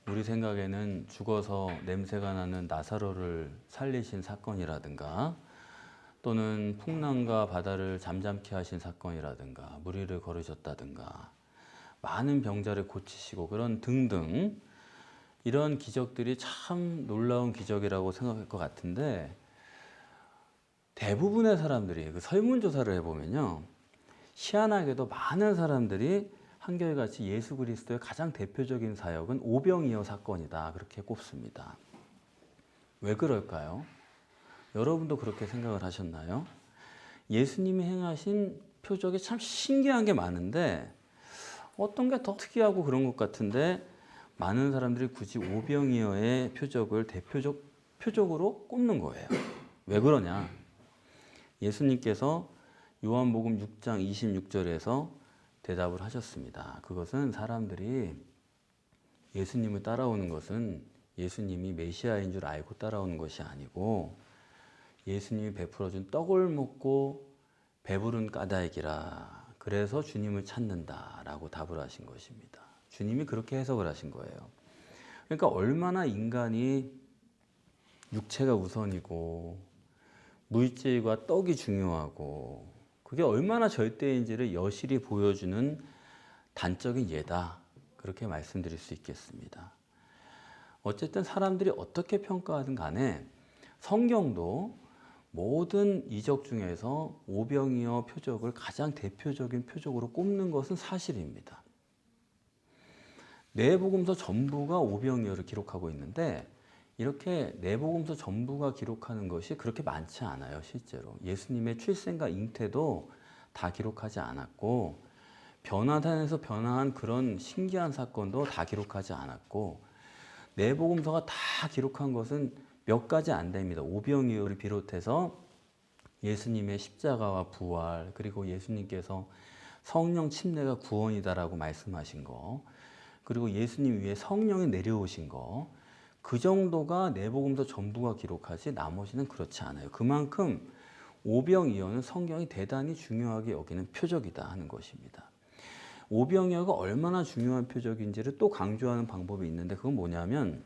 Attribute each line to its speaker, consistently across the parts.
Speaker 1: 우리 생각에는 죽어서 냄새가 나는 나사로를 살리신 사건이라든가 또는 풍랑과 바다를 잠잠케 하신 사건이라든가 무리를 걸으셨다든가 많은 병자를 고치시고 그런 등등 이런 기적들이 참 놀라운 기적이라고 생각할 것 같은데 대부분의 사람들이 그 설문조사를 해보면요 희한하게도 많은 사람들이 한결같이 예수 그리스도의 가장 대표적인 사역은 오병이어 사건이다 그렇게 꼽습니다. 왜 그럴까요? 여러분도 그렇게 생각을 하셨나요? 예수님이 행하신 표적이 참 신기한 게 많은데 어떤 게 더 특이하고 그런 것 같은데 많은 사람들이 굳이 오병이어의 표적을 표적으로 꼽는 거예요. 왜 그러냐? 예수님께서 요한복음 6장 26절에서 대답을 하셨습니다. 그것은 사람들이 예수님을 따라오는 것은 예수님이 메시아인 줄 알고 따라오는 것이 아니고 예수님이 베풀어준 떡을 먹고 배부른 까닭이라 그래서 주님을 찾는다라고 답을 하신 것입니다. 주님이 그렇게 해석을 하신 거예요. 그러니까 얼마나 인간이 육체가 우선이고 물질과 떡이 중요하고 그게 얼마나 절대인지를 여실히 보여주는 단적인 예다. 그렇게 말씀드릴 수 있겠습니다. 어쨌든 사람들이 어떻게 평가하든 간에 성경도 모든 이적 중에서 오병이어 표적을 가장 대표적인 표적으로 꼽는 것은 사실입니다. 네 복음서 전부가 오병이어를 기록하고 있는데 이렇게 네 복음서 전부가 기록하는 것이 그렇게 많지 않아요. 실제로 예수님의 출생과 잉태도 다 기록하지 않았고 변화단에서 변화한 그런 신기한 사건도 다 기록하지 않았고 네 복음서가 다 기록한 것은 몇 가지 안 됩니다. 오병이어를 비롯해서 예수님의 십자가와 부활 그리고 예수님께서 성령 침례가 구원이다라고 말씀하신 거 그리고 예수님 위에 성령이 내려오신 거 그 정도가 내복음서 전부가 기록하지 나머지는 그렇지 않아요. 그만큼 오병이어는 성경이 대단히 중요하게 여기는 표적이다 하는 것입니다. 오병이어가 얼마나 중요한 표적인지를 또 강조하는 방법이 있는데 그건 뭐냐면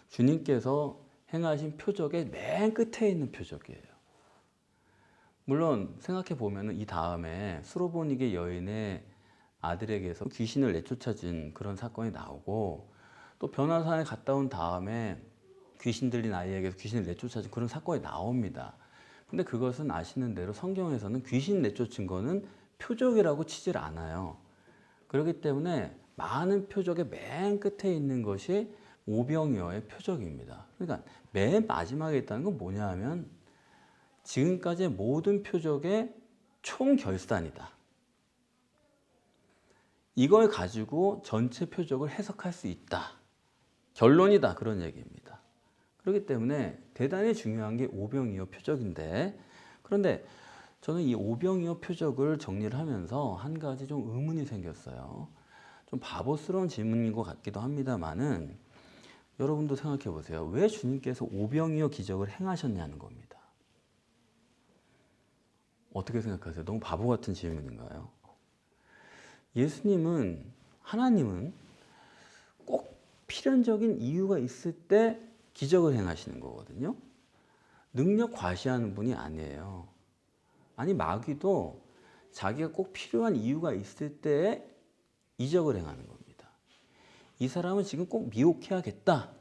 Speaker 1: 주님께서 행하신 표적의 맨 끝에 있는 표적이에요. 물론 생각해 보면 이 다음에 수로보니게 여인의 아들에게서 귀신을 내쫓아준 그런 사건이 나오고 또 변화산에 갔다 온 다음에 귀신 들린 아이에게서 귀신을 내쫓아준 그런 사건이 나옵니다. 근데 그것은 아시는 대로 성경에서는 귀신 내쫓은 거는 표적이라고 치질 않아요. 그렇기 때문에 많은 표적의 맨 끝에 있는 것이 오병이어의 표적입니다. 그러니까 맨 마지막에 있다는 건 뭐냐 하면 지금까지의 모든 표적의 총결산이다. 이걸 가지고 전체 표적을 해석할 수 있다. 결론이다. 그런 얘기입니다. 그렇기 때문에 대단히 중요한 게 오병이어 표적인데 그런데 저는 이 오병이어 표적을 정리를 하면서 한 가지 좀 의문이 생겼어요. 좀 바보스러운 질문인 것 같기도 합니다만은 여러분도 생각해 보세요. 왜 주님께서 오병이어 기적을 행하셨냐는 겁니다. 어떻게 생각하세요? 너무 바보 같은 질문인가요? 예수님은 하나님은 꼭 필연적인 이유가 있을 때 기적을 행하시는 거거든요. 능력 과시하는 분이 아니에요. 아니 마귀도 자기가 꼭 필요한 이유가 있을 때에 이적을 행하는 겁니다. 이 사람은 지금 꼭 미혹해야겠다.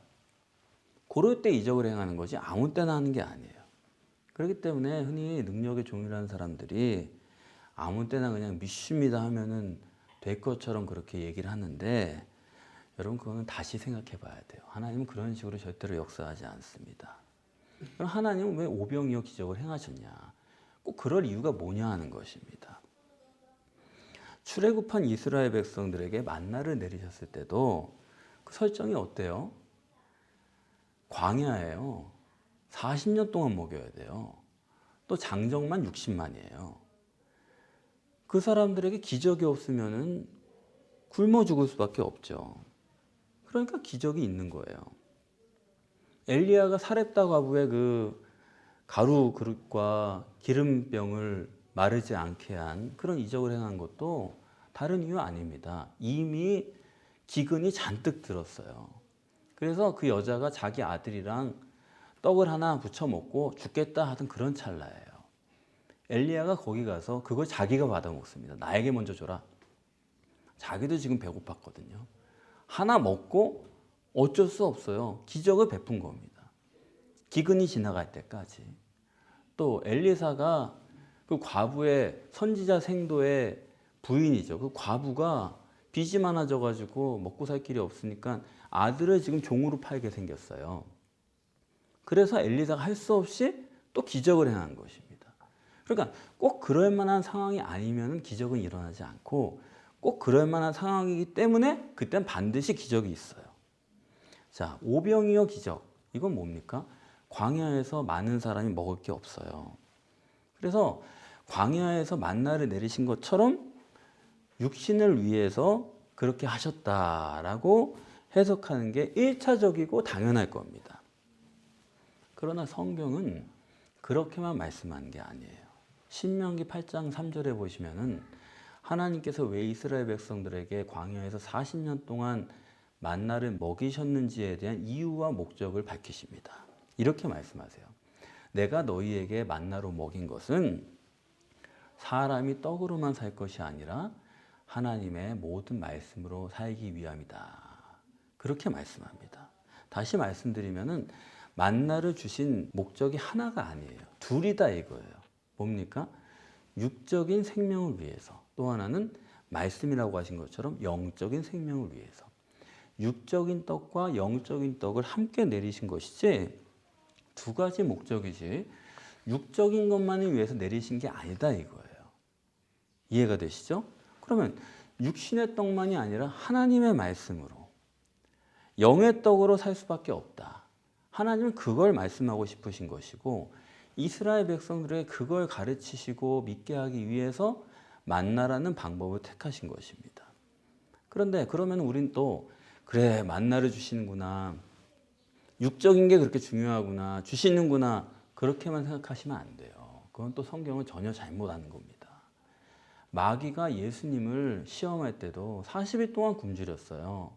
Speaker 1: 그럴 때 이적을 행하는 거지 아무 때나 하는 게 아니에요. 그렇기 때문에 흔히 능력의 종이라는 사람들이 아무 때나 그냥 믿습니다 하면은 될 것처럼 그렇게 얘기를 하는데 여러분 그거는 다시 생각해 봐야 돼요. 하나님은 그런 식으로 절대로 역사하지 않습니다. 그럼 하나님은 왜 오병이어 기적을 행하셨냐? 꼭 그럴 이유가 뭐냐 하는 것입니다. 출애굽한 이스라엘 백성들에게 만나를 내리셨을 때도 그 설정이 어때요? 광야예요. 40년 동안 먹여야 돼요. 또 장정만 60만이에요. 그 사람들에게 기적이 없으면은 굶어 죽을 수밖에 없죠. 그러니까 기적이 있는 거예요. 엘리야가 사렙다 과부의 그 가루 그릇과 기름병을 마르지 않게 한 그런 이적을 행한 것도 다른 이유 아닙니다. 이미 기근이 잔뜩 들었어요. 그래서 그 여자가 자기 아들이랑 떡을 하나 부쳐 먹고 죽겠다 하던 그런 찰나예요. 엘리야가 거기 가서 그걸 자기가 받아 먹습니다. 나에게 먼저 줘라. 자기도 지금 배고팠거든요. 하나 먹고 어쩔 수 없어요. 기적을 베푼 겁니다. 기근이 지나갈 때까지. 또 엘리사가 그 과부의 선지자 생도의 부인이죠. 그 과부가 빚이 많아져 가지고 먹고 살 길이 없으니까 아들을 지금 종으로 팔게 생겼어요. 그래서 엘리사가 할 수 없이 또 기적을 행한 것입니다. 그러니까 꼭 그럴 만한 상황이 아니면 기적은 일어나지 않고 꼭 그럴 만한 상황이기 때문에 그땐 반드시 기적이 있어요. 자, 오병이어 기적. 이건 뭡니까? 광야에서 많은 사람이 먹을 게 없어요. 그래서 광야에서 만나를 내리신 것처럼 육신을 위해서 그렇게 하셨다라고 해석하는 게 1차적이고 당연할 겁니다. 그러나 성경은 그렇게만 말씀하는 게 아니에요. 신명기 8장 3절에 보시면은 하나님께서 왜 이스라엘 백성들에게 광야에서 40년 동안 만나를 먹이셨는지에 대한 이유와 목적을 밝히십니다. 이렇게 말씀하세요. 내가 너희에게 만나로 먹인 것은 사람이 떡으로만 살 것이 아니라 하나님의 모든 말씀으로 살기 위함이다. 그렇게 말씀합니다. 다시 말씀드리면은 만나를 주신 목적이 하나가 아니에요. 둘이다 이거예요. 뭡니까? 육적인 생명을 위해서. 또 하나는 말씀이라고 하신 것처럼 영적인 생명을 위해서. 육적인 떡과 영적인 떡을 함께 내리신 것이지 두 가지 목적이지 육적인 것만을 위해서 내리신 게 아니다 이거예요. 이해가 되시죠? 그러면 육신의 떡만이 아니라 하나님의 말씀으로 영의 떡으로 살 수밖에 없다. 하나님은 그걸 말씀하고 싶으신 것이고 이스라엘 백성들에게 그걸 가르치시고 믿게 하기 위해서 만나라는 방법을 택하신 것입니다. 그런데 그러면 우린 또 그래 만나를 주시는구나. 육적인 게 그렇게 중요하구나. 주시는구나. 그렇게만 생각하시면 안 돼요. 그건 또 성경은 전혀 잘못하는 겁니다. 마귀가 예수님을 시험할 때도 40일 동안 굶주렸어요.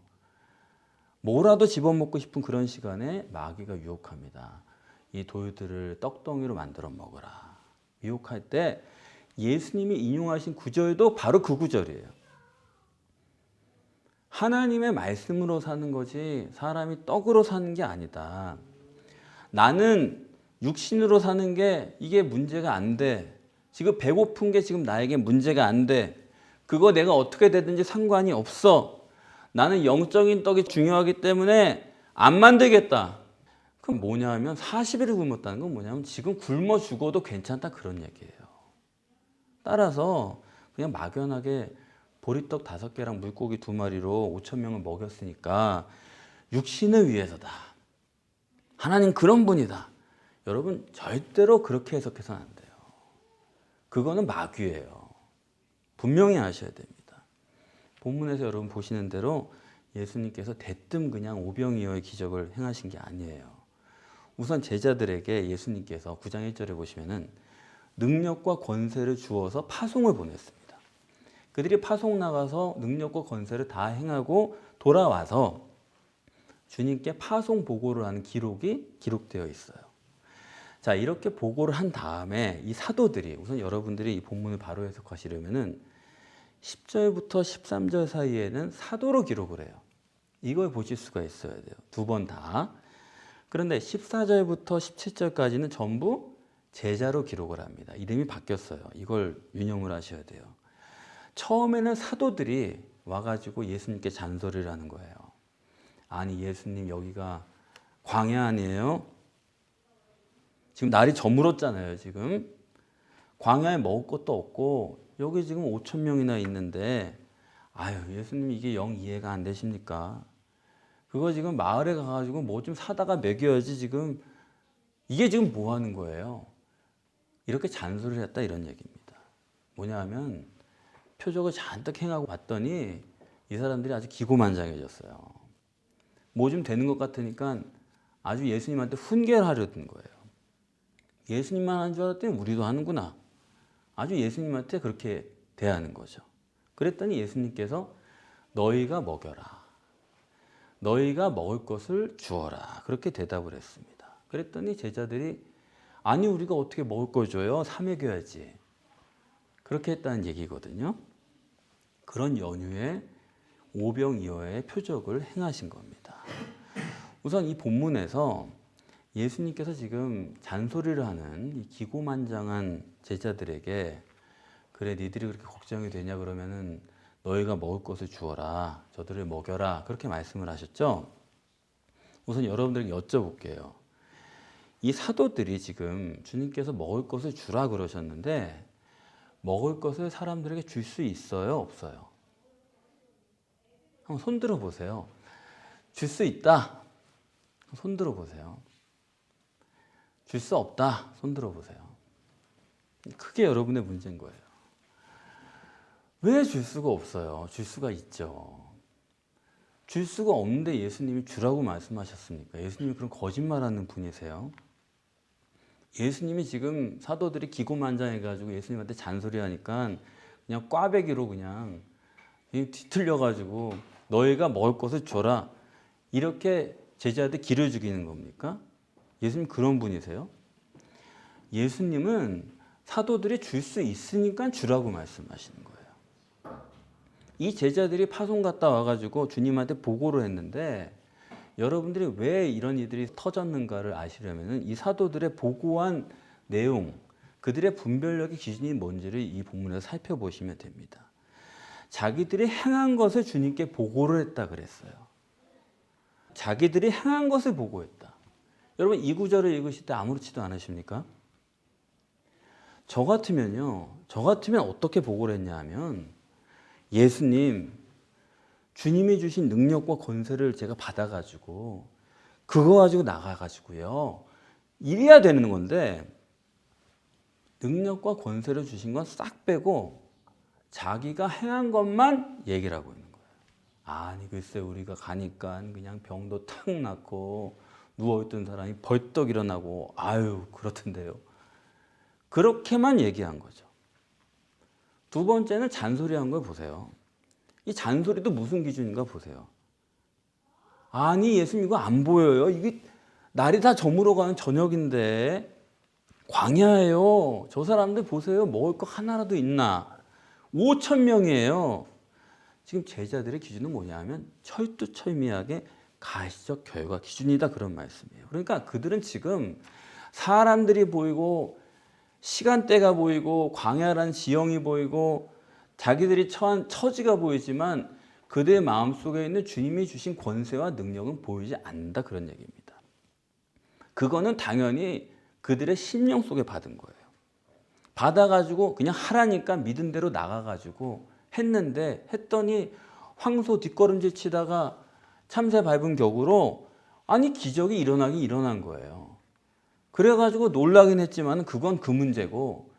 Speaker 1: 뭐라도 집어먹고 싶은 그런 시간에 마귀가 유혹합니다. 이 돌들을 떡덩이로 만들어 먹으라. 유혹할 때 예수님이 인용하신 구절도 바로 그 구절이에요. 하나님의 말씀으로 사는 거지 사람이 떡으로 사는 게 아니다. 나는 육신으로 사는 게 이게 문제가 안 돼. 지금 배고픈 게 지금 나에게 문제가 안 돼. 그거 내가 어떻게 되든지 상관이 없어. 나는 영적인 떡이 중요하기 때문에 안 만들겠다. 그럼 뭐냐 하면 40일을 굶었다는 건 뭐냐면 지금 굶어 죽어도 괜찮다 그런 얘기예요. 따라서 그냥 막연하게 보리떡 5개랑 물고기 2마리로 5,000명을 먹였으니까 육신을 위해서다. 하나님 그런 분이다. 여러분 절대로 그렇게 해석해서는 안 돼요. 그거는 마귀예요. 분명히 아셔야 됩니다. 본문에서 여러분 보시는 대로 예수님께서 대뜸 그냥 오병이어의 기적을 행하신 게 아니에요. 우선 제자들에게 예수님께서 9장 1절에 보시면은 능력과 권세를 주어서 파송을 보냈습니다. 그들이 파송 나가서 능력과 권세를 다 행하고 돌아와서 주님께 파송 보고를 하는 기록이 기록되어 있어요. 자, 이렇게 보고를 한 다음에 이 사도들이 우선 여러분들이 이 본문을 바로 해석하시려면은 10절부터 13절 사이에는 사도로 기록을 해요. 이걸 보실 수가 있어야 돼요. 2번 다. 그런데 14절부터 17절까지는 전부 제자로 기록을 합니다. 이름이 바뀌었어요. 이걸 유념을 하셔야 돼요. 처음에는 사도들이 와가지고 예수님께 잔소리를 하는 거예요. 아니 예수님 여기가 광야 아니에요? 지금 날이 저물었잖아요. 지금 광야에 먹을 것도 없고 여기 지금 5,000명이나 있는데 아유 예수님 이게 영 이해가 안 되십니까? 그거 지금 마을에 가가지고 뭐 좀 사다가 먹여야지 지금 이게 지금 뭐 하는 거예요? 이렇게 잔소리를 했다 이런 얘기입니다. 뭐냐 하면 표적을 잔뜩 행하고 봤더니 이 사람들이 아주 기고만장해졌어요. 뭐 좀 되는 것 같으니까 아주 예수님한테 훈계를 하려던 거예요. 예수님만 하는 줄 알았더니 우리도 하는구나. 아주 예수님한테 그렇게 대하는 거죠. 그랬더니 예수님께서 너희가 먹여라. 너희가 먹을 것을 주어라. 그렇게 대답을 했습니다. 그랬더니 제자들이 아니 우리가 어떻게 먹을 걸 줘요? 사 먹여야지. 그렇게 했다는 얘기거든요. 그런 연휴에 오병이어의 표적을 행하신 겁니다. 우선 이 본문에서 예수님께서 지금 잔소리를 하는 이 기고만장한 제자들에게 그래 니들이 그렇게 걱정이 되냐 그러면은 너희가 먹을 것을 주어라. 저들을 먹여라. 그렇게 말씀을 하셨죠. 우선 여러분들에게 여쭤볼게요. 이 사도들이 지금 주님께서 먹을 것을 주라 그러셨는데 먹을 것을 사람들에게 줄 수 있어요? 없어요? 한번 손 들어 보세요. 줄 수 있다. 손 들어 보세요. 줄 수 없다. 손 들어 보세요. 크게 여러분의 문제인 거예요. 왜 줄 수가 없어요? 줄 수가 있죠. 줄 수가 없는데 예수님이 주라고 말씀하셨습니까? 예수님이 그런 거짓말하는 분이세요? 예수님이 지금 사도들이 기고만장해가지고 예수님한테 잔소리하니까 그냥 꽈배기로 그냥 뒤틀려가지고 너희가 먹을 것을 줘라 이렇게 제자한테 기를 죽이는 겁니까? 예수님 그런 분이세요? 예수님은 사도들이 줄 수 있으니까 주라고 말씀하시는 거예요. 이 제자들이 파송 갔다 와가지고 주님한테 보고를 했는데 여러분들이 왜 이런 일들이 터졌는가를 아시려면 이 사도들의 보고한 내용, 그들의 분별력의 기준이 뭔지를 이 본문에서 살펴보시면 됩니다. 자기들이 행한 것을 주님께 보고를 했다 그랬어요. 자기들이 행한 것을 보고했다. 여러분 이 구절을 읽으실 때 아무렇지도 않으십니까? 저 같으면 어떻게 보고를 했냐 하면 예수님, 주님이 주신 능력과 권세를 제가 받아가지고 그거 가지고 나가가지고요. 이래야 되는 건데 능력과 권세를 주신 건 싹 빼고 자기가 행한 것만 얘기를 하고 있는 거예요. 아니 글쎄 우리가 가니까 그냥 병도 탁 났고 누워있던 사람이 벌떡 일어나고 아유 그렇던데요. 그렇게만 얘기한 거죠. 두 번째는 잔소리한 걸 보세요. 이 잔소리도 무슨 기준인가 보세요. 아니 예수님 이거 안 보여요? 이게 날이 다 저물어가는 저녁인데 광야예요. 저 사람들 보세요. 먹을 거 하나라도 있나? 5천 명이에요. 지금 제자들의 기준은 뭐냐면 철두철미하게 가시적 결과 기준이다 그런 말씀이에요. 그러니까 그들은 지금 사람들이 보이고 시간대가 보이고 광야라는 지형이 보이고 자기들이 처한 처지가 보이지만 그들의 마음속에 있는 주님이 주신 권세와 능력은 보이지 않는다 그런 얘기입니다. 그거는 당연히 그들의 심령 속에 받은 거예요. 받아가지고 그냥 하라니까 믿은 대로 나가가지고 했더니 황소 뒷걸음질 치다가 참새 밟은 격으로 아니 기적이 일어난 거예요. 그래가지고 놀라긴 했지만 그건 그 문제고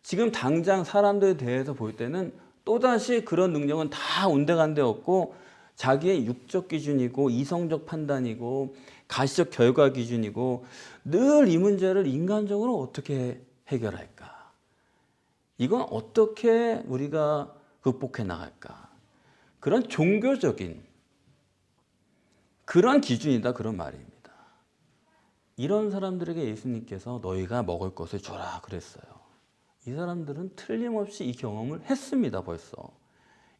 Speaker 1: 지금 당장 사람들에 대해서 볼 때는 또다시 그런 능력은 다 온데간데 없고 자기의 육적 기준이고 이성적 판단이고 가시적 결과 기준이고 늘 이 문제를 인간적으로 어떻게 해결할까? 이건 어떻게 우리가 극복해 나갈까? 그런 종교적인 그런 기준이다 그런 말입니다. 이런 사람들에게 예수님께서 너희가 먹을 것을 줘라 그랬어요. 이 사람들은 틀림없이 이 경험을 했습니다. 벌써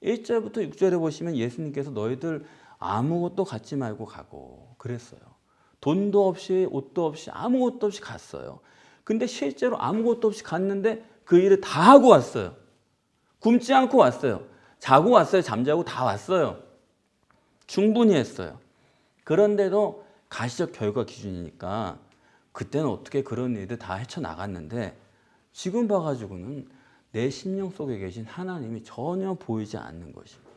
Speaker 1: 1절부터 6절에 보시면 예수님께서 너희들 아무것도 갖지 말고 가고 그랬어요. 돈도 없이 옷도 없이 아무것도 없이 갔어요. 근데 실제로 아무것도 없이 갔는데 그 일을 다 하고 왔어요. 굶지 않고 왔어요. 자고 왔어요. 잠자고 다 왔어요. 충분히 했어요. 그런데도 가시적 결과 기준이니까 그때는 어떻게 그런 일들 다 헤쳐나갔는데 지금 봐가지고는 내 심령 속에 계신 하나님이 전혀 보이지 않는 것입니다.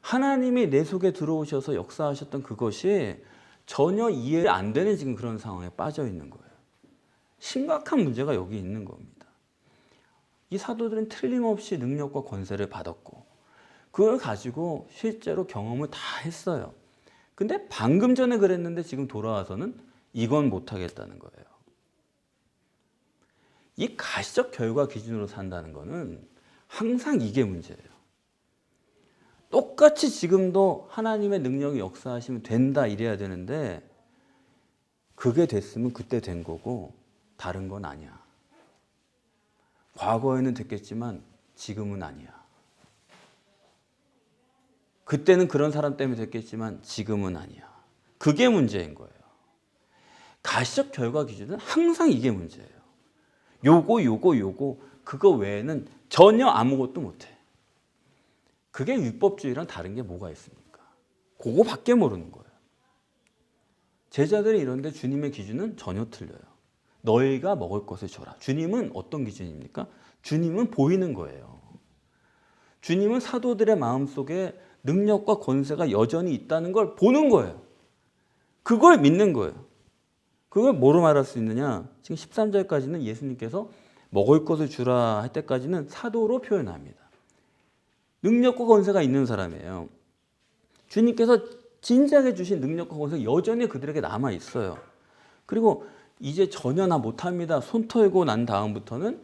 Speaker 1: 하나님이 내 속에 들어오셔서 역사하셨던 그것이 전혀 이해 안 되는 지금 그런 상황에 빠져 있는 거예요. 심각한 문제가 여기 있는 겁니다. 이 사도들은 틀림없이 능력과 권세를 받았고 그걸 가지고 실제로 경험을 다 했어요. 근데 방금 전에 그랬는데 지금 돌아와서는 이건 못하겠다는 거예요. 이 가시적 결과 기준으로 산다는 거는 항상 이게 문제예요. 똑같이 지금도 하나님의 능력이 역사하시면 된다 이래야 되는데 그게 됐으면 그때 된 거고 다른 건 아니야. 과거에는 됐겠지만 지금은 아니야. 그때는 그런 사람 때문에 됐겠지만 지금은 아니야. 그게 문제인 거예요. 가시적 결과 기준은 항상 이게 문제예요. 요거 그거 외에는 전혀 아무것도 못해. 그게 율법주의랑 다른 게 뭐가 있습니까? 그거밖에 모르는 거예요. 제자들이 이런데 주님의 기준은 전혀 틀려요. 너희가 먹을 것을 줘라. 주님은 어떤 기준입니까? 주님은 보이는 거예요. 주님은 사도들의 마음속에 능력과 권세가 여전히 있다는 걸 보는 거예요. 그걸 믿는 거예요. 그걸 뭐로 말할 수 있느냐? 지금 13절까지는 예수님께서 먹을 것을 주라 할 때까지는 사도로 표현합니다. 능력과 권세가 있는 사람이에요. 주님께서 진지하게 주신 능력과 권세가 여전히 그들에게 남아 있어요. 그리고 이제 전혀 나 못합니다. 손 털고 난 다음부터는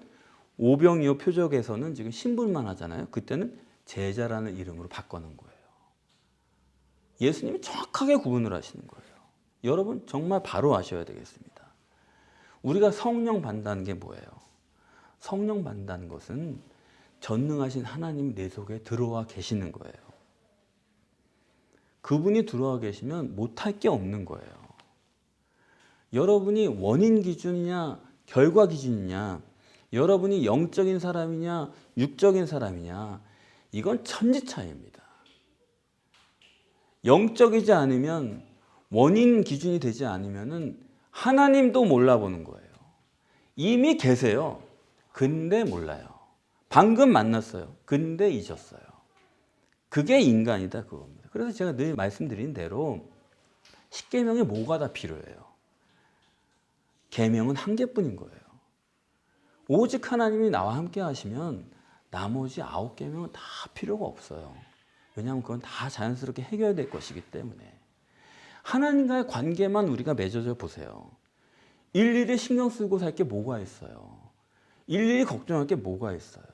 Speaker 1: 오병이어 표적에서는 지금 신분만 하잖아요. 그때는 제자라는 이름으로 바꿔놓은 거예요. 예수님이 정확하게 구분을 하시는 거예요. 여러분 정말 바로 아셔야 되겠습니다. 우리가 성령 받는다는 게 뭐예요? 성령 받는다는 것은 전능하신 하나님이 내 속에 들어와 계시는 거예요. 그분이 들어와 계시면 못할 게 없는 거예요. 여러분이 원인 기준이냐 결과 기준이냐, 여러분이 영적인 사람이냐 육적인 사람이냐, 이건 천지 차이입니다. 영적이지 않으면, 원인 기준이 되지 않으면 하나님도 몰라보는 거예요. 이미 계세요. 근데 몰라요. 방금 만났어요. 근데 잊었어요. 그게 인간이다 그겁니다. 그래서 제가 늘 말씀드린 대로 십계명에 뭐가 다 필요해요? 계명은 한 개뿐인 거예요. 오직 하나님이 나와 함께 하시면 나머지 9계명은 다 필요가 없어요. 왜냐하면 그건 다 자연스럽게 해결될 것이기 때문에. 하나님과의 관계만 우리가 맺어져 보세요. 일일이 신경 쓰고 살 게 뭐가 있어요? 일일이 걱정할 게 뭐가 있어요?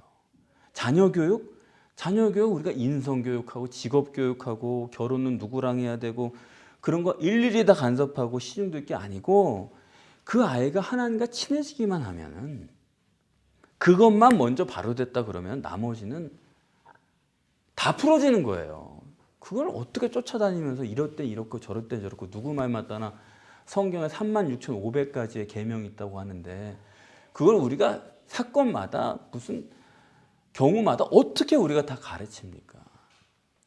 Speaker 1: 자녀 교육? 자녀 교육 우리가 인성 교육하고 직업 교육하고 결혼은 누구랑 해야 되고 그런 거 일일이 다 간섭하고 시중될 게 아니고, 그 아이가 하나님과 친해지기만 하면은, 그것만 먼저 바로 됐다 그러면 나머지는 다 풀어지는 거예요. 그걸 어떻게 쫓아다니면서 이럴 때 이렇고 저럴 때 저렇고 누구 말 맞다나 성경에 36,500가지의 계명이 있다고 하는데, 그걸 우리가 사건마다 무슨 경우마다 어떻게 우리가 다 가르칩니까?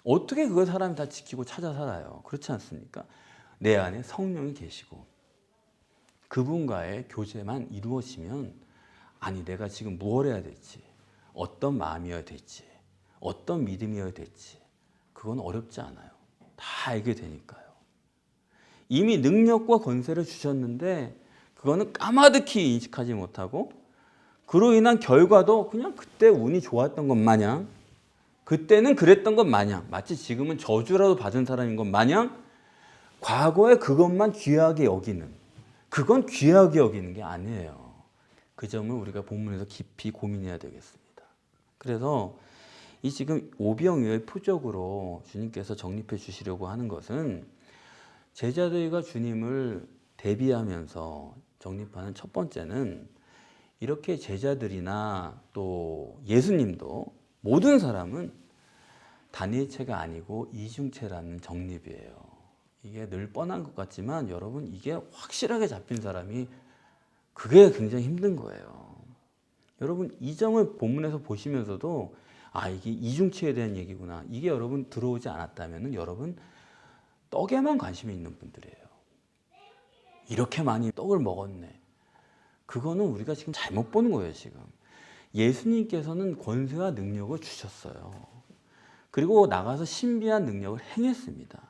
Speaker 1: 어떻게 그걸 사람이 다 지키고 찾아 살아요? 그렇지 않습니까? 내 안에 성령이 계시고 그분과의 교제만 이루어지면, 아니 내가 지금 무엇 해야 될지, 어떤 마음이어야 될지, 어떤 믿음이어야 될지, 그건 어렵지 않아요. 다 알게 되니까요. 이미 능력과 권세를 주셨는데 그거는 까마득히 인식하지 못하고, 그로 인한 결과도 그냥 그때 운이 좋았던 것 마냥, 그때는 그랬던 것 마냥, 마치 지금은 저주라도 받은 사람인 것 마냥 과거에 그것만 귀하게 여기는, 그건 귀하게 여기는 게 아니에요. 그 점을 우리가 본문에서 깊이 고민해야 되겠습니다. 그래서 이 지금 오병이어의 표적으로 주님께서 정립해 주시려고 하는 것은, 제자들과 주님을 대비하면서 정립하는 첫 번째는, 이렇게 제자들이나 또 예수님도 모든 사람은 단일체가 아니고 이중체라는 정립이에요. 이게 늘 뻔한 것 같지만 여러분, 이게 확실하게 잡힌 사람이 그게 굉장히 힘든 거예요. 여러분 이 점을 본문에서 보시면서도 이게 이중체에 대한 얘기구나, 이게 여러분 들어오지 않았다면 여러분 떡에만 관심이 있는 분들이에요. 이렇게 많이 떡을 먹었네. 그거는 우리가 지금 잘못 보는 거예요. 지금 예수님께서는 권세와 능력을 주셨어요. 그리고 나가서 신비한 능력을 행했습니다.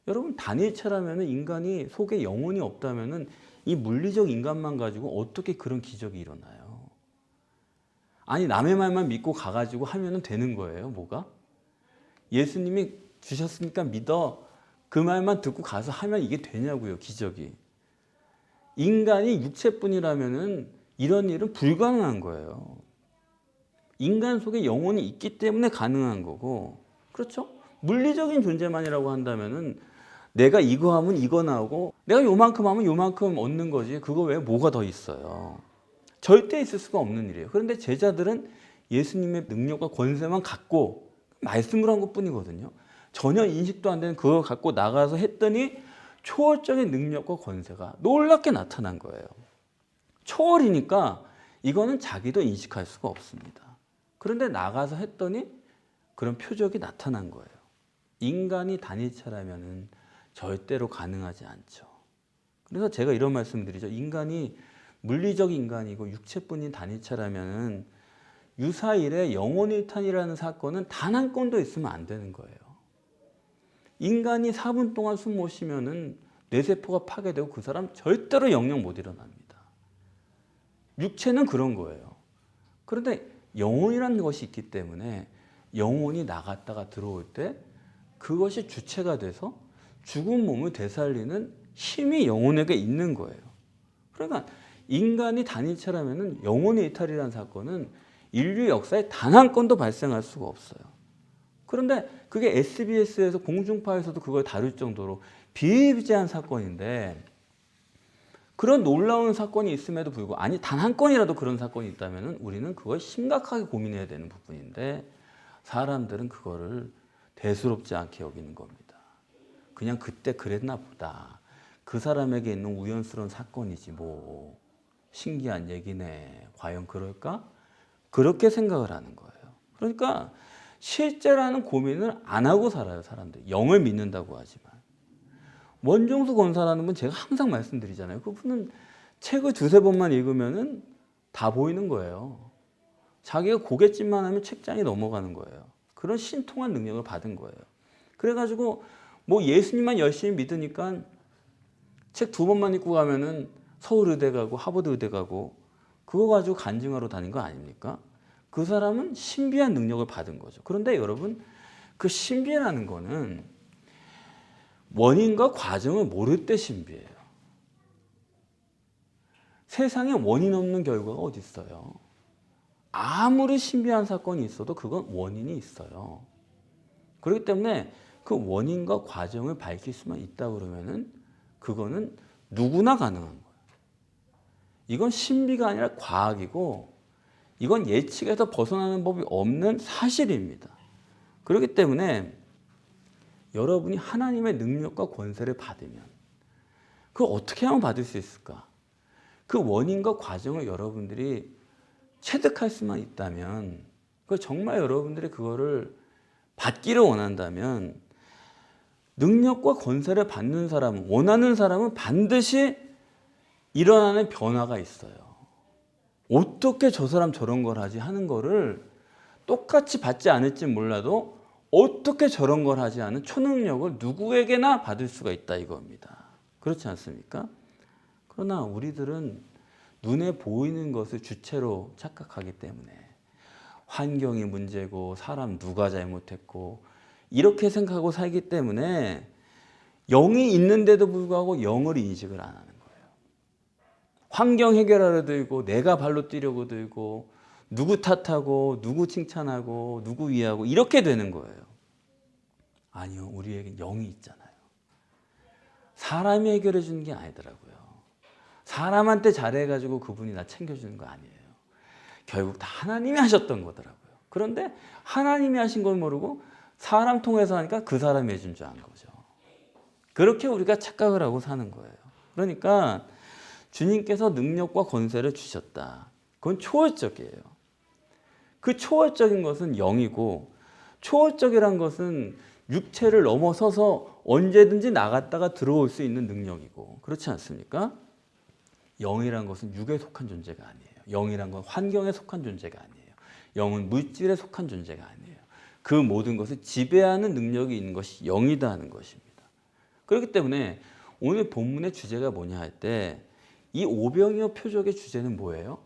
Speaker 1: 여러분 단일체라면, 인간이 속에 영혼이 없다면 이 물리적 인간만 가지고 어떻게 그런 기적이 일어나요? 아니 남의 말만 믿고 가가지고 하면 되는 거예요. 뭐가? 예수님이 주셨으니까 믿어, 그 말만 듣고 가서 하면 이게 되냐고요. 기적이. 인간이 육체뿐이라면 이런 일은 불가능한 거예요. 인간 속에 영혼이 있기 때문에 가능한 거고, 그렇죠? 물리적인 존재만이라고 한다면은 내가 이거 하면 이거 나오고 내가 요만큼 하면 요만큼 얻는 거지. 그거 외에 뭐가 더 있어요. 절대 있을 수가 없는 일이에요. 그런데 제자들은 예수님의 능력과 권세만 갖고 말씀을 한 것뿐이거든요. 전혀 인식도 안 되는 그걸 갖고 나가서 했더니 초월적인 능력과 권세가 놀랍게 나타난 거예요. 초월이니까 이거는 자기도 인식할 수가 없습니다. 그런데 나가서 했더니 그런 표적이 나타난 거예요. 인간이 단일체라면 절대로 가능하지 않죠. 그래서 제가 이런 말씀드리죠. 인간이 물리적 인간이고 육체뿐인 단일체라면 유사일에 영혼일탄이라는 사건은 단 한 건도 있으면 안 되는 거예요. 인간이 4분 동안 숨 못 쉬면은 뇌세포가 파괴되고 그 사람 절대로 영영 못 일어납니다. 육체는 그런 거예요. 그런데 영혼이라는 것이 있기 때문에 영혼이 나갔다가 들어올 때 그것이 주체가 돼서 죽은 몸을 되살리는 힘이 영혼에게 있는 거예요. 그러니까 인간이 단일체라면 영혼의 이탈이라는 사건은 인류 역사에 단 한 건도 발생할 수가 없어요. 그런데 그게 SBS에서 공중파에서도 그걸 다룰 정도로 비일비재한 사건인데 그런 놀라운 사건이 있음에도 불구하고 아니 단 한 건이라도 그런 사건이 있다면 우리는 그걸 심각하게 고민해야 되는 부분인데 사람들은 그거를 대수롭지 않게 여기는 겁니다. 그냥 그때 그랬나 보다. 그 사람에게 있는 우연스러운 사건이지 뭐 신기한 얘기네. 과연 그럴까? 그렇게 생각을 하는 거예요. 그러니까 실제라는 고민을 안 하고 살아요. 사람들. 영을 믿는다고 하지만. 원종수 권사라는 분 제가 항상 말씀드리잖아요. 그분은 책을 두세 번만 읽으면 다 보이는 거예요. 자기가 고갯짓만 하면 책장이 넘어가는 거예요. 그런 신통한 능력을 받은 거예요. 그래가지고 뭐 예수님만 열심히 믿으니까 책 두 번만 읽고 가면은 서울의대 가고 하버드의대 가고 그거 가지고 간증하러 다닌 거 아닙니까? 그 사람은 신비한 능력을 받은 거죠. 그런데 여러분 그 신비라는 거는 원인과 과정을 모를 때 신비해요. 세상에 원인 없는 결과가 어디 있어요? 아무리 신비한 사건이 있어도 그건 원인이 있어요. 그렇기 때문에 그 원인과 과정을 밝힐 수만 있다 그러면은 그거는 누구나 가능한 거예요. 이건 신비가 아니라 과학이고 이건 예측에서 벗어나는 법이 없는 사실입니다. 그렇기 때문에 여러분이 하나님의 능력과 권세를 받으면 그걸 어떻게 하면 받을 수 있을까? 그 원인과 과정을 여러분들이 체득할 수만 있다면 정말 여러분들이 그거를 받기를 원한다면 능력과 권세를 받는 사람은 원하는 사람은 반드시 일어나는 변화가 있어요. 어떻게 저 사람 저런 걸 하지 하는 거를 똑같이 받지 않을지 몰라도 어떻게 저런 걸 하지 않은 초능력을 누구에게나 받을 수가 있다 이겁니다. 그렇지 않습니까? 그러나 우리들은 눈에 보이는 것을 주체로 착각하기 때문에 환경이 문제고 사람 누가 잘못했고 이렇게 생각하고 살기 때문에 영이 있는데도 불구하고 영을 인식을 안 하는 거예요. 환경 해결하려 들고 내가 발로 뛰려고 들고 누구 탓하고 누구 칭찬하고 누구 위하고 이렇게 되는 거예요. 아니요. 우리에게 영이 있잖아요. 사람이 해결해 주는 게 아니더라고요. 사람한테 잘해가지고 그분이 나 챙겨주는 거 아니에요. 결국 다 하나님이 하셨던 거더라고요. 그런데 하나님이 하신 걸 모르고 사람 통해서 하니까 그 사람이 해준 줄 안 거죠. 그렇게 우리가 착각을 하고 사는 거예요. 그러니까 주님께서 능력과 권세를 주셨다. 그건 초월적이에요. 그 초월적인 것은 영이고 초월적이란 것은 육체를 넘어서서 언제든지 나갔다가 들어올 수 있는 능력이고 그렇지 않습니까? 영이란 것은 육에 속한 존재가 아니에요. 영이란 건 환경에 속한 존재가 아니에요. 영은 물질에 속한 존재가 아니에요. 그 모든 것을 지배하는 능력이 있는 것이 영이다 하는 것입니다. 그렇기 때문에 오늘 본문의 주제가 뭐냐 할 때 이 오병이어 표적의 주제는 뭐예요?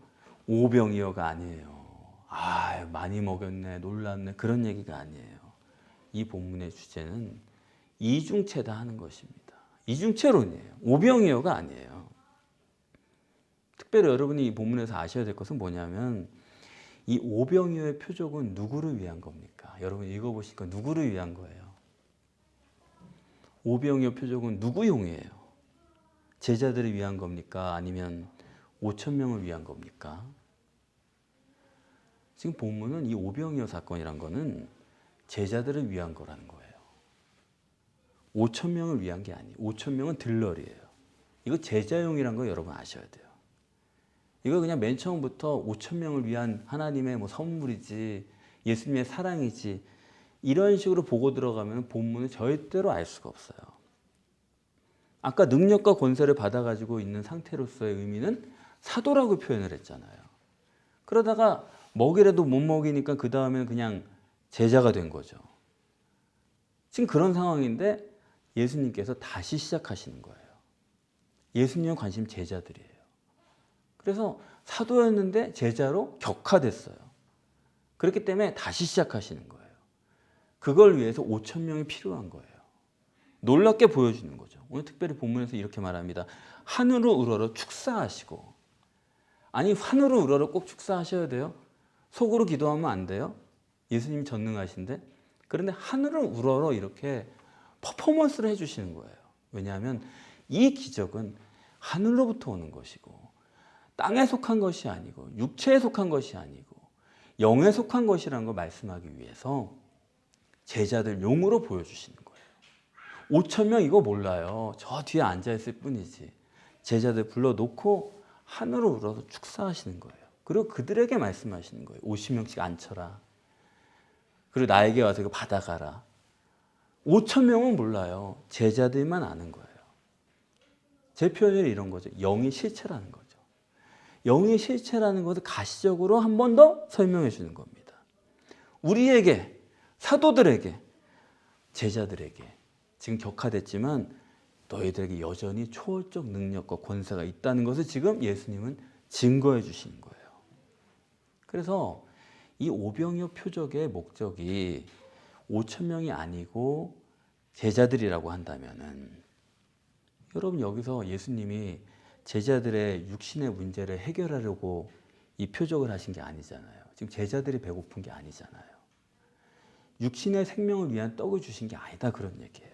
Speaker 1: 오병이어가 아니에요. 아, 많이 먹였네, 놀랐네 그런 얘기가 아니에요. 이 본문의 주제는 이중체다 하는 것입니다. 이중체론이에요. 오병이어가 아니에요. 특별히 여러분이 이 본문에서 아셔야 될 것은 뭐냐면 이 오병이어의 표적은 누구를 위한 겁니까? 여러분 읽어보시니까 누구를 위한 거예요? 오병이어 표적은 누구용이에요? 제자들을 위한 겁니까? 아니면 5천 명을 위한 겁니까? 지금 본문은 이 오병이어 사건이란 거는 제자들을 위한 거라는 거예요. 5천 명을 위한 게 아니에요. 5천 명은 들러리예요. 이거 제자용이란 거 여러분 아셔야 돼요. 이거 그냥 맨 처음부터 5천 명을 위한 하나님의 뭐 선물이지, 예수님의 사랑이지, 이런 식으로 보고 들어가면 본문은 절대로 알 수가 없어요. 아까 능력과 권세를 받아가지고 있는 상태로서의 의미는 사도라고 표현을 했잖아요. 그러다가 먹이라도 못 먹이니까 그 다음에는 그냥 제자가 된 거죠. 지금 그런 상황인데 예수님께서 다시 시작하시는 거예요. 예수님의 관심 제자들이에요. 그래서 사도였는데 제자로 격화됐어요. 그렇기 때문에 다시 시작하시는 거예요. 그걸 위해서 5천 명이 필요한 거예요. 놀랍게 보여주는 거죠. 오늘 특별히 본문에서 이렇게 말합니다. 하늘을 우러러 축사하시고. 아니 하늘을 우러러 꼭 축사하셔야 돼요? 속으로 기도하면 안 돼요? 예수님이 전능하신데. 그런데 하늘을 우러러 이렇게 퍼포먼스를 해주시는 거예요. 왜냐하면 이 기적은 하늘로부터 오는 것이고 땅에 속한 것이 아니고 육체에 속한 것이 아니고 영에 속한 것이라는 걸 말씀하기 위해서 제자들 용으로 보여주시는 거예요. 5천 명 이거 몰라요. 저 뒤에 앉아있을 뿐이지. 제자들 불러놓고 하늘을 우러서 축사하시는 거예요. 그리고 그들에게 말씀하시는 거예요. 50명씩 앉혀라. 그리고 나에게 와서 이거 받아가라. 5천 명은 몰라요. 제자들만 아는 거예요. 제 표현이 이런 거죠. 영이 실체라는 거죠. 영이 실체라는 것을 가시적으로 한 번 더 설명해 주는 겁니다. 우리에게, 사도들에게, 제자들에게 지금 격화됐지만 너희들에게 여전히 초월적 능력과 권세가 있다는 것을 지금 예수님은 증거해 주시는 거예요. 그래서 이 오병이어 표적의 목적이 5천 명이 아니고 제자들이라고 한다면은 여러분 여기서 예수님이 제자들의 육신의 문제를 해결하려고 이 표적을 하신 게 아니잖아요. 지금 제자들이 배고픈 게 아니잖아요. 육신의 생명을 위한 떡을 주신 게 아니다 그런 얘기예요.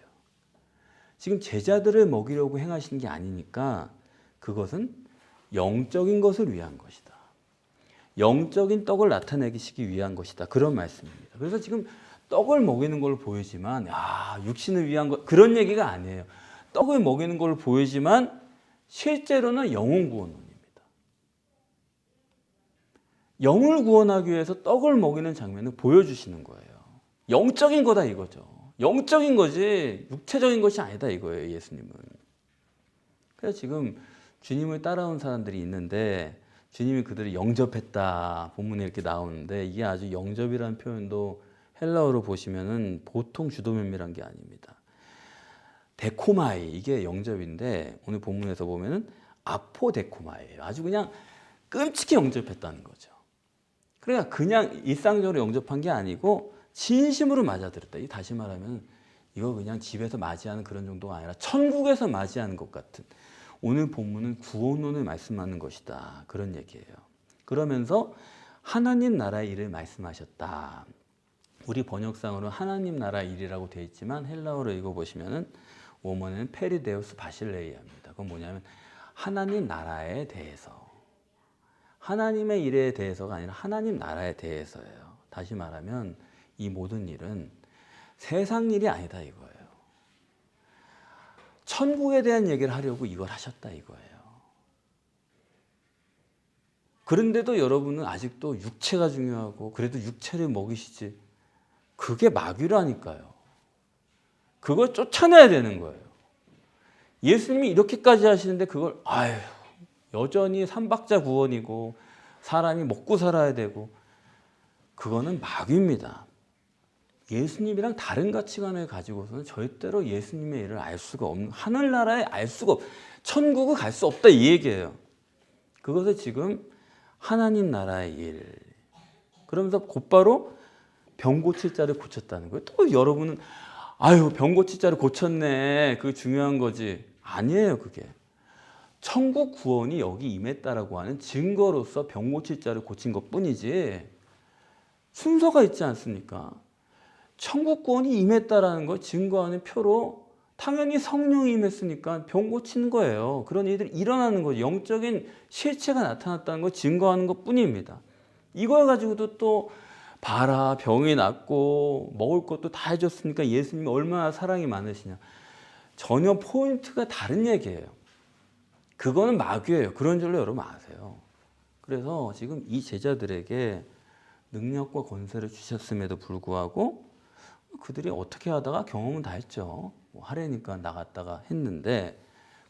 Speaker 1: 지금 제자들을 먹이려고 행하시는 게 아니니까 그것은 영적인 것을 위한 것이다. 영적인 떡을 나타내시기 위한 것이다. 그런 말씀입니다. 그래서 지금 떡을 먹이는 걸 보이지만 육신을 위한 것 그런 얘기가 아니에요. 떡을 먹이는 걸 보이지만 실제로는 영혼 구원론입니다. 영을 구원하기 위해서 떡을 먹이는 장면을 보여주시는 거예요. 영적인 거다 이거죠. 영적인 거지 육체적인 것이 아니다 이거예요. 예수님은. 그래서 지금 주님을 따라온 사람들이 있는데 주님이 그들을 영접했다 본문에 이렇게 나오는데 이게 아주 영접이라는 표현도 헬라어로 보시면은 보통 주도면밀한 게 아닙니다. 데코마이 이게 영접인데 오늘 본문에서 보면은 아포데코마이예요. 아주 그냥 끔찍히 영접했다는 거죠. 그러니까 그냥 일상적으로 영접한 게 아니고 진심으로 맞아들였다. 이 다시 말하면 이거 그냥 집에서 맞이하는 그런 정도가 아니라 천국에서 맞이하는 것 같은 오늘 본문은 구원론을 말씀하는 것이다. 그런 얘기예요. 그러면서 하나님 나라의 일을 말씀하셨다. 우리 번역상으로는 하나님 나라 일이라고 되어 있지만 헬라어로 읽어보시면은 원어는 페리데우스 바실레이아입니다. 그건 뭐냐면 하나님 나라에 대해서 하나님의 일에 대해서가 아니라 하나님 나라에 대해서예요. 다시 말하면 이 모든 일은 세상 일이 아니다 이거예요. 천국에 대한 얘기를 하려고 이걸 하셨다 이거예요. 그런데도 여러분은 아직도 육체가 중요하고 그래도 육체를 먹이시지 그게 마귀라니까요. 그걸 쫓아내야 되는 거예요. 예수님이 이렇게까지 하시는데 그걸 여전히 삼박자 구원이고 사람이 먹고 살아야 되고 그거는 마귀입니다. 예수님이랑 다른 가치관을 가지고서는 절대로 예수님의 일을 알 수가 없는 하늘나라에 알 수가 천국을 갈 수 없다 이 얘기예요. 그것을 지금 하나님 나라의 일 그러면서 곧바로 병 고칠 자를 고쳤다는 거예요. 또 여러분은 병 고칠 자를 고쳤네 그게 중요한 거지 아니에요. 그게 천국 구원이 여기 임했다라고 하는 증거로서 병 고칠 자를 고친 것뿐이지 순서가 있지 않습니까? 천국 구원이 임했다라는 걸 증거하는 표로 당연히 성령이 임했으니까 병 고치는 거예요. 그런 일들이 일어나는 거죠. 영적인 실체가 나타났다는 걸 증거하는 것 뿐입니다. 이걸 가지고도 또 봐라, 병이 낫고 먹을 것도 다 해줬으니까 예수님이 얼마나 사랑이 많으시냐. 전혀 포인트가 다른 얘기예요. 그거는 마귀예요. 그런 줄로 여러분 아세요. 그래서 지금 이 제자들에게 능력과 권세를 주셨음에도 불구하고 그들이 어떻게 하다가 경험은 다 했죠. 뭐 하려니까 나갔다가 했는데,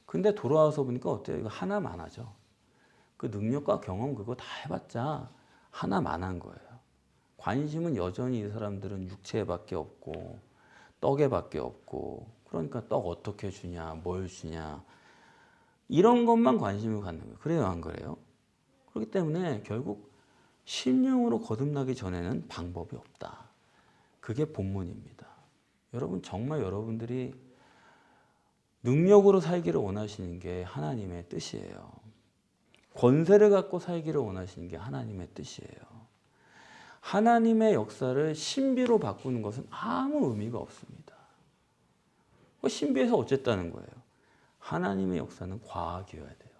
Speaker 1: 근데 돌아와서 보니까 어때요? 이거 하나만 하죠. 그 능력과 경험 그거 다 해봤자 하나만 한 거예요. 관심은 여전히 이 사람들은 육체에밖에 없고 떡에밖에 없고, 그러니까 떡 어떻게 주냐, 뭘 주냐, 이런 것만 관심을 갖는 거예요. 그래요, 안 그래요? 그렇기 때문에 결국 심령으로 거듭나기 전에는 방법이 없다. 그게 본문입니다. 여러분, 정말 여러분들이 능력으로 살기를 원하시는 게 하나님의 뜻이에요. 권세를 갖고 살기를 원하시는 게 하나님의 뜻이에요. 하나님의 역사를 신비로 바꾸는 것은 아무 의미가 없습니다. 신비에서 어쨌다는 거예요? 하나님의 역사는 과학이어야 돼요.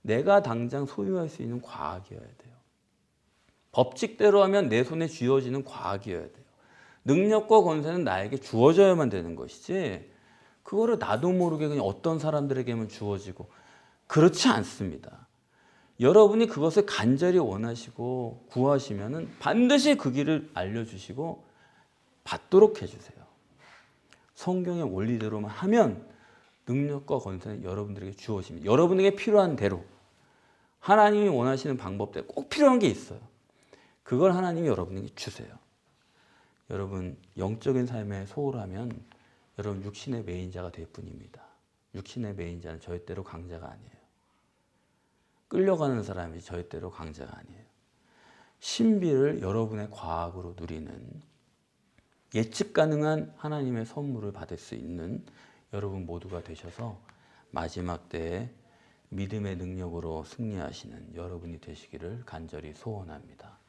Speaker 1: 내가 당장 소유할 수 있는 과학이어야 돼요. 법칙대로 하면 내 손에 쥐어지는 과학이어야 돼요. 능력과 권세는 나에게 주어져야만 되는 것이지, 그거를 나도 모르게 그냥 어떤 사람들에게만 주어지고, 그렇지 않습니다. 여러분이 그것을 간절히 원하시고 구하시면은 반드시 그 길을 알려주시고 받도록 해주세요. 성경의 원리대로만 하면 능력과 권세는 여러분들에게 주어집니다. 여러분에게 필요한 대로, 하나님이 원하시는 방법대로 꼭 필요한 게 있어요. 그걸 하나님이 여러분에게 주세요. 여러분, 영적인 삶에 소홀하면 여러분 육신의 매인자가 될 뿐입니다. 육신의 매인자는 절대로 강자가 아니에요. 끌려가는 사람이 절대로 강자가 아니에요. 신비를 여러분의 과학으로 누리는, 예측 가능한 하나님의 선물을 받을 수 있는 여러분 모두가 되셔서 마지막 때에 믿음의 능력으로 승리하시는 여러분이 되시기를 간절히 소원합니다.